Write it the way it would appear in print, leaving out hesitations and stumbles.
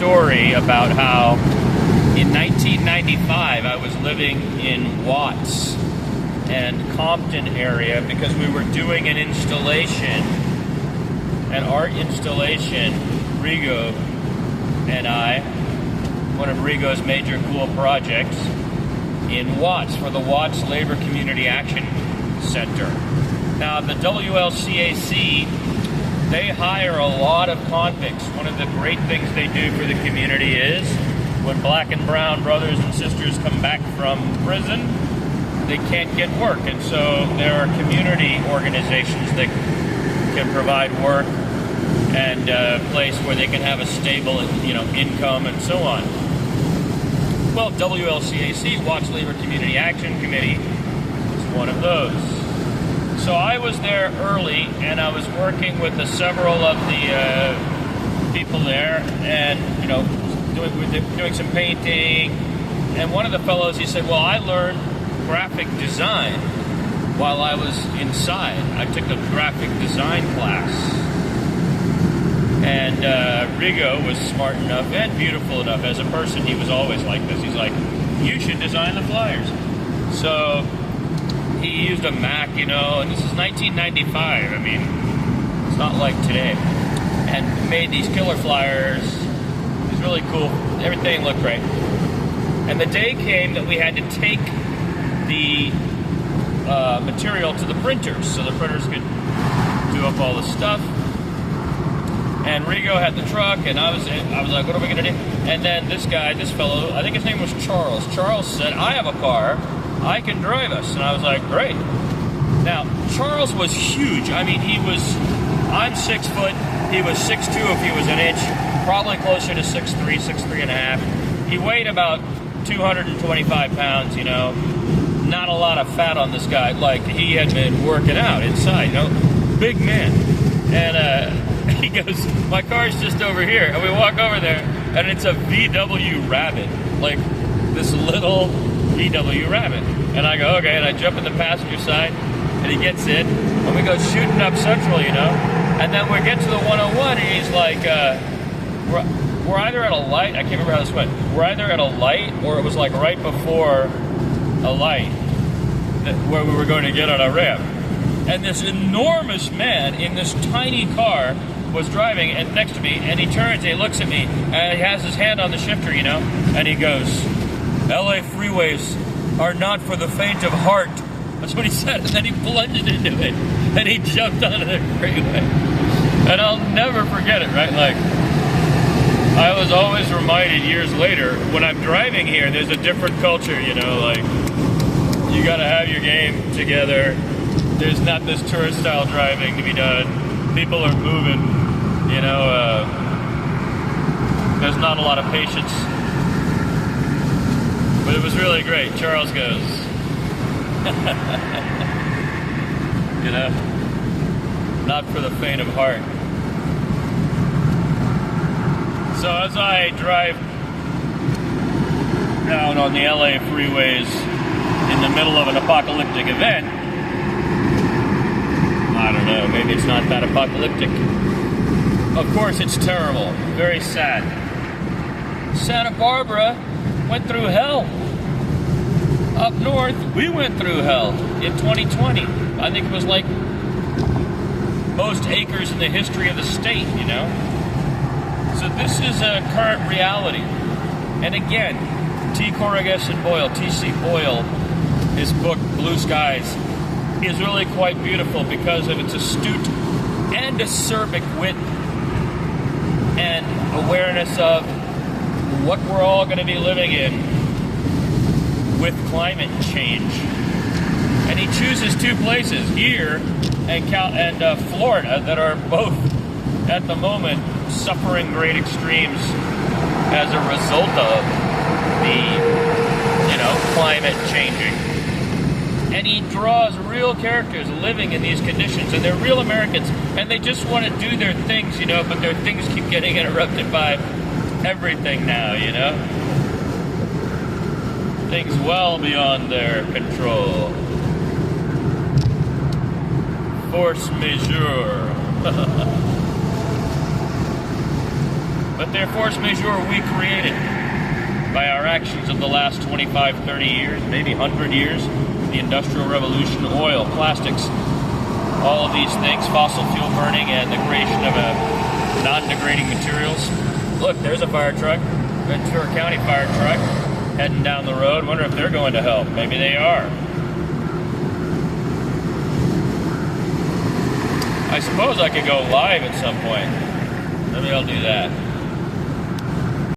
Story about how in 1995 I was living in Watts and Compton area because we were doing an installation, an art installation. Rigo and I, one of Rigo's major cool projects in Watts for the Watts Labor Community Action Center. Now the WLCAC, they hire a lot of convicts. One of the great things they do for the community is when black and brown brothers and sisters come back from prison, they can't get work. And so there are community organizations that can provide work and a place where they can have a stable, income and so on. Well, WLCAC, Watts Labor Community Action Committee, is one of those. So I was there early, and I was working with several of the people there, and doing some painting. And one of the fellows, he said, "Well, I learned graphic design while I was inside. I took a graphic design class." And Rigo was smart enough and beautiful enough. As a person, he was always like this. He's like, "You should design the flyers." So he used a Mac, and this is 1995. I mean, it's not like today. And made these killer flyers. It was really cool. Everything looked great. And the day came that we had to take the material to the printers so the printers could do up all the stuff. And Rigo had the truck, and I was like, "What are we going to do?" And then this fellow, I think his name was Charles. Charles said, "I have a car. I can drive us." And I was like, "Great." Now, Charles was huge. I mean, I'm 6 foot. He was 6'2" if he was an inch, probably closer to 6'3", 6'3.5". He weighed about 225 pounds, Not a lot of fat on this guy. Like, he had been working out inside, big man. And he goes, "My car's just over here." And we walk over there, and it's a VW Rabbit. Like, this little VW Rabbit. And I go, "Okay," and I jump in the passenger side, and he gets in, and we go shooting up Central, and then we get to the 101, and he's like, we're either at a light, I can't remember how this went, we're either at a light, or it was like right before a light, where we were going to get on a ramp, and this enormous man in this tiny car was driving and next to me, and he turns and he looks at me, and he has his hand on the shifter, and he goes, "LA freeways are not for the faint of heart." That's what he said, and then he plunged into it, and he jumped onto the freeway. And I'll never forget it, right? Like, I was always reminded years later, when I'm driving here, there's a different culture, like, you gotta have your game together. There's not this tourist-style driving to be done. People are moving, there's not a lot of patience. But it was really great. Charles goes, not for the faint of heart. So as I drive down on the LA freeways in the middle of an apocalyptic event, I don't know, maybe it's not that apocalyptic. Of course it's terrible, very sad. Santa Barbara went through hell. Up north, we went through hell in 2020. I think it was like most acres in the history of the state, So this is a current reality. And again, T. Corrigan Boyle, T.C. Boyle, his book, Blue Skies, is really quite beautiful because of its astute and acerbic wit and awareness of what we're all going to be living in with climate change. And he chooses two places, here and Florida, that are both, at the moment, suffering great extremes as a result of the, climate changing. And he draws real characters living in these conditions, and they're real Americans, and they just want to do their things, but their things keep getting interrupted by everything now, Things well beyond their control. Force majeure. but they're force majeure we created by our actions of the last 25, 30 years, maybe 100 years. The Industrial Revolution, oil, plastics, all of these things, fossil fuel burning, and the creation of non-degrading materials. Look, there's a fire truck, Ventura County fire truck, heading down the road. Wonder if they're going to help. Maybe they are. I suppose I could go live at some point. Maybe I'll do that.